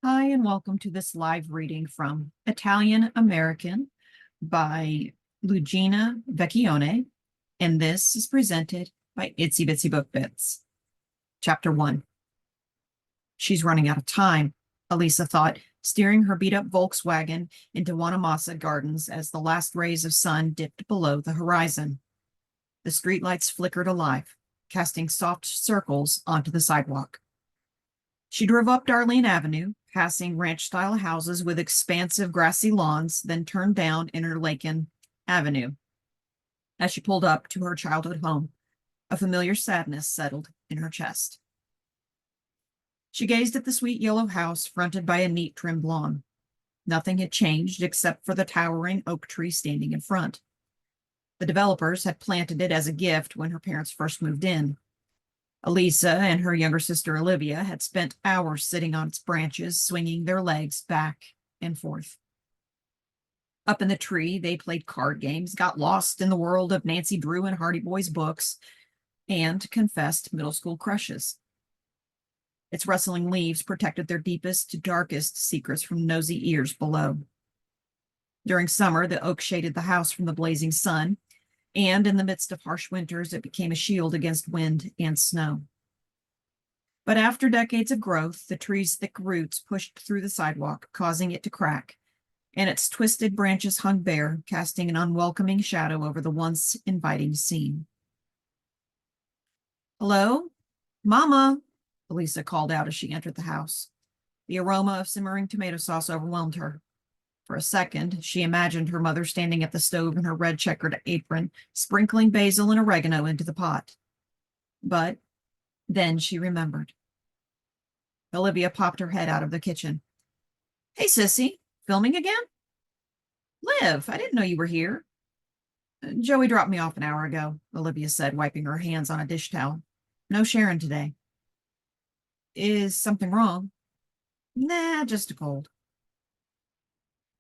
Hi, and welcome to this live reading from Italian American by Luigina Vecchione, and this is presented by Itsy Bitsy Book Bits. Chapter 1. She's running out of time, Elisa thought, steering her beat-up Volkswagen into Wanamassa Gardens as the last rays of sun dipped below the horizon. The streetlights flickered alive, casting soft circles onto the sidewalk. She drove up Darlene Avenue, passing ranch-style houses with expansive grassy lawns, then turned down Interlaken Avenue. As she pulled up to her childhood home, a familiar sadness settled in her chest. She gazed at the sweet yellow house fronted by a neat trimmed lawn. Nothing had changed except for the towering oak tree standing in front. The developers had planted it as a gift when her parents first moved in. Elisa and her younger sister Olivia had spent hours sitting on its branches, swinging their legs back and forth. Up in the tree, they played card games, got lost in the world of Nancy Drew and Hardy Boys books, and confessed middle school crushes. Its rustling leaves protected their deepest, darkest secrets from nosy ears below. During summer, the oak shaded the house from the blazing sun, and in the midst of harsh winters, it became a shield against wind and snow. But after decades of growth, the tree's thick roots pushed through the sidewalk, causing it to crack, and its twisted branches hung bare, casting an unwelcoming shadow over the once inviting scene. "Hello? Mama," Elisa called out as she entered the house. The aroma of simmering tomato sauce overwhelmed her. For a second, she imagined her mother standing at the stove in her red checkered apron, sprinkling basil and oregano into the pot. But then she remembered. Olivia popped her head out of the kitchen. "Hey, sissy, filming again?" "Liv, I didn't know you were here." "Joey dropped me off an hour ago," Olivia said, wiping her hands on a dish towel. "No Sharon today." "Is something wrong?" "Nah, just a cold."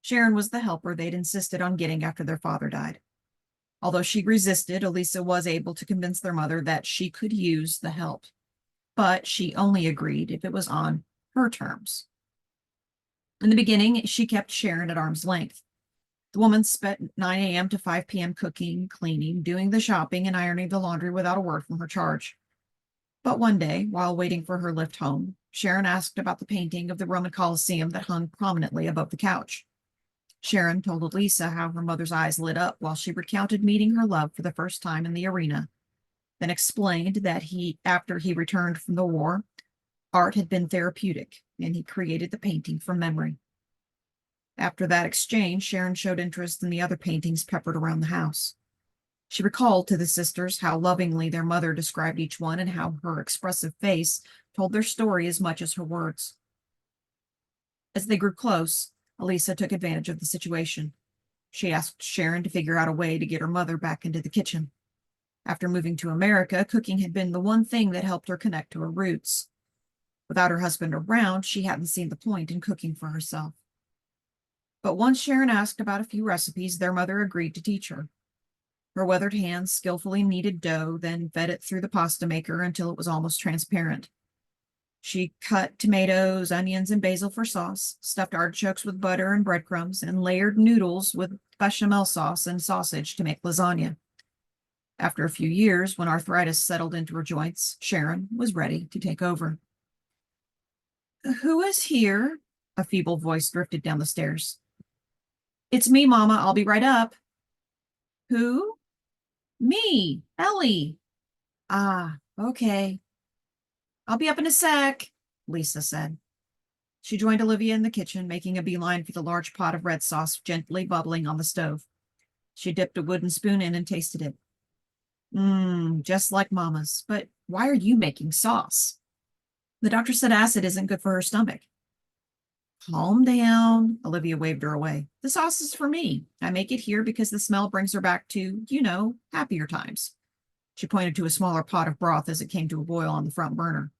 Sharon was the helper they'd insisted on getting after their father died. Although she resisted, Elisa was able to convince their mother that she could use the help, but she only agreed if it was on her terms. In the beginning, she kept Sharon at arm's length. The woman spent 9 a.m. to 5 p.m. cooking, cleaning, doing the shopping, and ironing the laundry without a word from her charge. But one day, while waiting for her lift home, Sharon asked about the painting of the Roman Colosseum that hung prominently above the couch. Sharon told Elisa how her mother's eyes lit up while she recounted meeting her love for the first time in the arena, then explained that after he returned from the war, art had been therapeutic, and he created the painting from memory. After that exchange, Sharon showed interest in the other paintings peppered around the house. She recalled to the sisters how lovingly their mother described each one and how her expressive face told their story as much as her words. As they grew close, Elisa took advantage of the situation. She asked Sharon to figure out a way to get her mother back into the kitchen. After moving to America, cooking had been the one thing that helped her connect to her roots. Without her husband around, she hadn't seen the point in cooking for herself. But once Sharon asked about a few recipes, their mother agreed to teach her. Her weathered hands skillfully kneaded dough, then fed it through the pasta maker until it was almost transparent. She cut tomatoes, onions, and basil for sauce, stuffed artichokes with butter and breadcrumbs, and layered noodles with bechamel sauce and sausage to make lasagna. After a few years, when arthritis settled into her joints, Sharon was ready to take over. "Who is here?" A feeble voice drifted down the stairs. "It's me, Mama. I'll be right up." "Who?" "Me, Ellie." "Ah, okay. I'll be up in a sec," Lisa said. She joined Olivia in the kitchen, making a beeline for the large pot of red sauce gently bubbling on the stove. She dipped a wooden spoon in and tasted it. Just like Mama's. But why are you making sauce?" "The doctor said acid isn't good for her stomach." "Calm down." Olivia waved her away. "The sauce is for me. I make it here because the smell brings her back to, happier times." She pointed to a smaller pot of broth as it came to a boil on the front burner.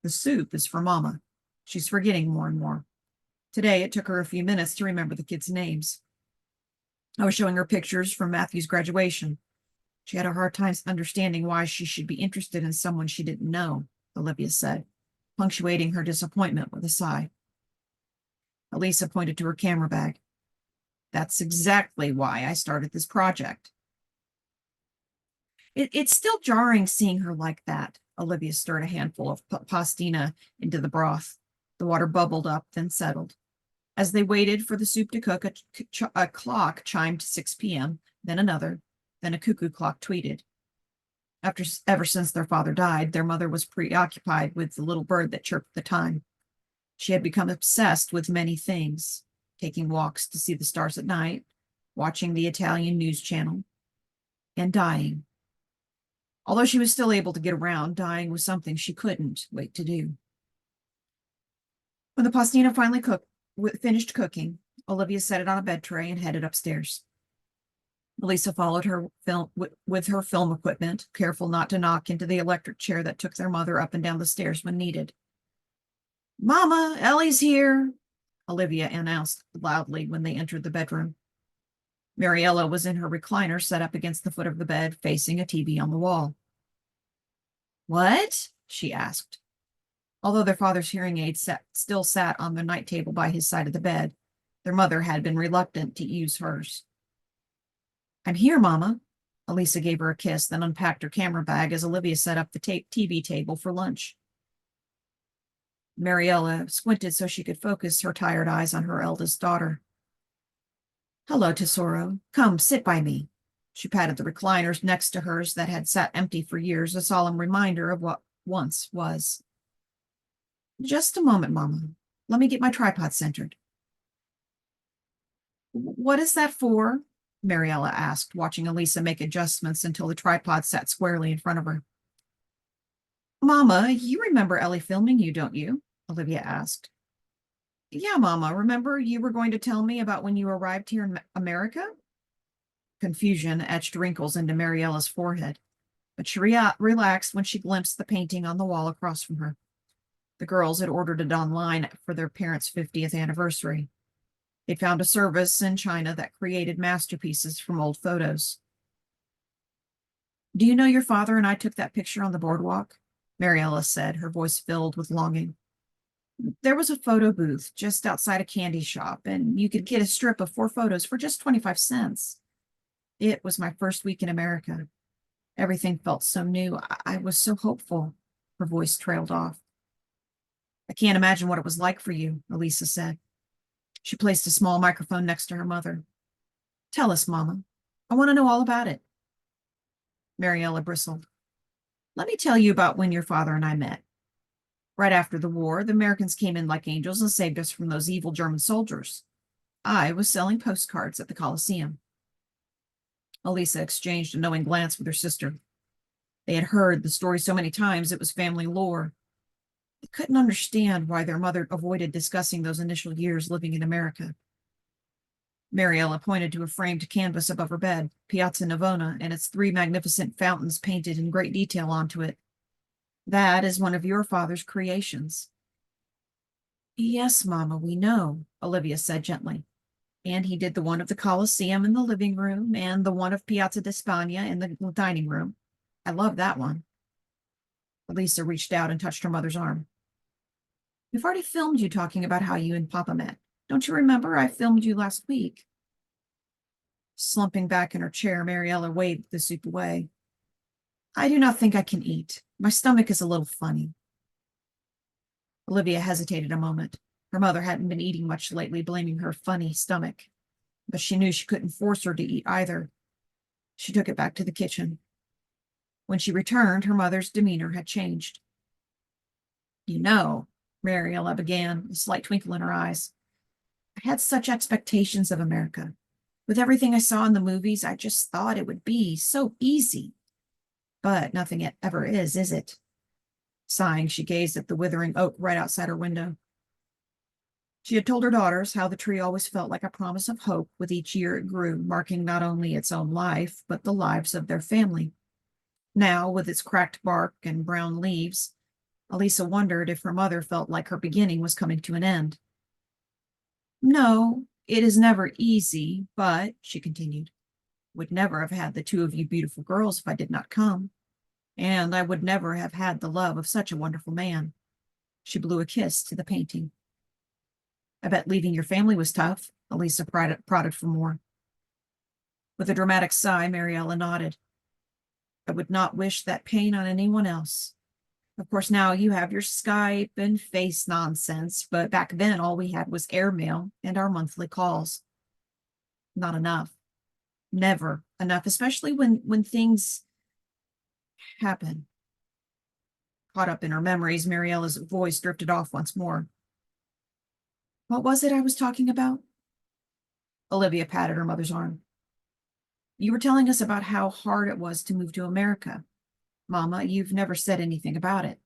"The soup is for Mama." She's forgetting more and more. Today, it took her a few minutes to remember the kids' names. I was showing her pictures from Matthew's graduation. She had a hard time understanding why she should be interested in someone she didn't know, Olivia said, punctuating her disappointment with a sigh. Elisa pointed to her camera bag. That's exactly why I started this project. It's still jarring seeing her like that. Olivia stirred a handful of pastina into the broth. The water bubbled up, then settled. As they waited for the soup to cook, a clock chimed 6 p.m., then another, then a cuckoo clock tweeted. Ever since their father died, their mother was preoccupied with the little bird that chirped the time. She had become obsessed with many things, taking walks to see the stars at night, watching the Italian news channel, and dying. Although she was still able to get around, dying was something she couldn't wait to do. When the pastina finally finished cooking, Olivia set it on a bed tray and headed upstairs. Elisa followed her with her film equipment, careful not to knock into the electric chair that took their mother up and down the stairs when needed. "Mama, Ellie's here," Olivia announced loudly when they entered the bedroom. Mariella was in her recliner set up against the foot of the bed, facing a TV on the wall. "What?" she asked. Although their father's hearing aid still sat on the night table by his side of the bed, their mother had been reluctant to use hers. "I'm here, Mama." Elisa gave her a kiss, then unpacked her camera bag as Olivia set up the TV table for lunch. Mariella squinted so she could focus her tired eyes on her eldest daughter. "Hello, Tesoro. Come, sit by me." She patted the recliners next to hers that had sat empty for years, a solemn reminder of what once was. "Just a moment, Mama. Let me get my tripod centered." "What is that for?" Mariella asked, watching Elisa make adjustments until the tripod sat squarely in front of her. "Mama, you remember Ellie filming you, don't you?" Olivia asked. "Yeah, Mama. Remember you were going to tell me about when you arrived here in America?" Confusion etched wrinkles into Mariella's forehead, but she relaxed when she glimpsed the painting on the wall across from her. The girls had ordered it online for their parents' 50th anniversary. They'd found a service in China that created masterpieces from old photos. "Do you know your father and I took that picture on the boardwalk?" Mariella said, her voice filled with longing. "There was a photo booth just outside a candy shop, and you could get a strip of 4 photos for just 25 cents. It was my first week in America. Everything felt so new. I was so hopeful." Her voice trailed off. "I can't imagine what it was like for you," Elisa said. She placed a small microphone next to her mother. "Tell us, Mama. I want to know all about it." Mariella bristled. "Let me tell you about when your father and I met. Right after the war, the Americans came in like angels and saved us from those evil German soldiers. I was selling postcards at the Coliseum." Elisa exchanged a knowing glance with her sister. They had heard the story so many times it was family lore. They couldn't understand why their mother avoided discussing those initial years living in America. Mariella pointed to a framed canvas above her bed, Piazza Navona, and its 3 magnificent fountains painted in great detail onto it. "That is one of your father's creations." "Yes, Mama, we know," Olivia said gently. "And he did the one of the Coliseum in the living room and the one of Piazza d'Espagna in the dining room. I love that one." Elisa reached out and touched her mother's arm. "We've already filmed you talking about how you and Papa met. Don't you remember? I filmed you last week." Slumping back in her chair, Mariella waved the soup away. "I do not think I can eat. My stomach is a little funny." Olivia hesitated a moment. Her mother hadn't been eating much lately, blaming her funny stomach. But she knew she couldn't force her to eat either. She took it back to the kitchen. When she returned, her mother's demeanor had changed. "You know," Mariella began, a slight twinkle in her eyes, "I had such expectations of America. With everything I saw in the movies, I just thought it would be so easy. But nothing ever is it?" Sighing, she gazed at the withering oak right outside her window. She had told her daughters how the tree always felt like a promise of hope with each year it grew, marking not only its own life, but the lives of their family. Now, with its cracked bark and brown leaves, Elisa wondered if her mother felt like her beginning was coming to an end. "No, it is never easy, but," she continued, "would never have had the 2 of you beautiful girls if I did not come. And I would never have had the love of such a wonderful man." She blew a kiss to the painting. I bet leaving your family was tough. Elisa prodded for more. With a dramatic sigh, Mariella nodded. I would not wish that pain on anyone else. Of course, now you have your Skype and face nonsense, but back then all we had was airmail and our monthly calls. Not enough. Never enough, especially when things happen. Caught up in her memories, Mariella's voice drifted off once more. What was it I was talking about? Olivia patted her mother's arm. You were telling us about how hard it was to move to America. Mama, you've never said anything about it.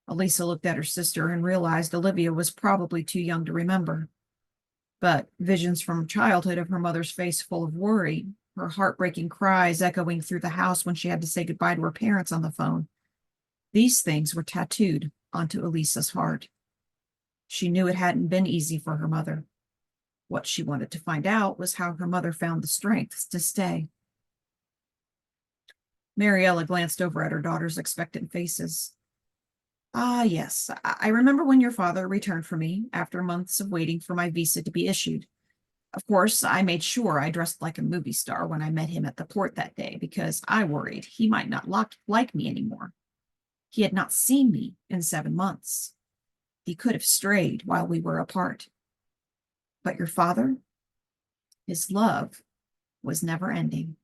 Elisa looked at her sister and realized Olivia was probably too young to remember. But visions from childhood of her mother's face full of worry, her heartbreaking cries echoing through the house when she had to say goodbye to her parents on the phone, these things were tattooed onto Elisa's heart. She knew it hadn't been easy for her mother. What she wanted to find out was how her mother found the strength to stay. Mariella glanced over at her daughter's expectant faces. Ah, yes, I remember when your father returned for me after months of waiting for my visa to be issued. Of course, I made sure I dressed like a movie star when I met him at the port that day because I worried he might not like me anymore. He had not seen me in 7 months. He could have strayed while we were apart. But your father, his love was never ending.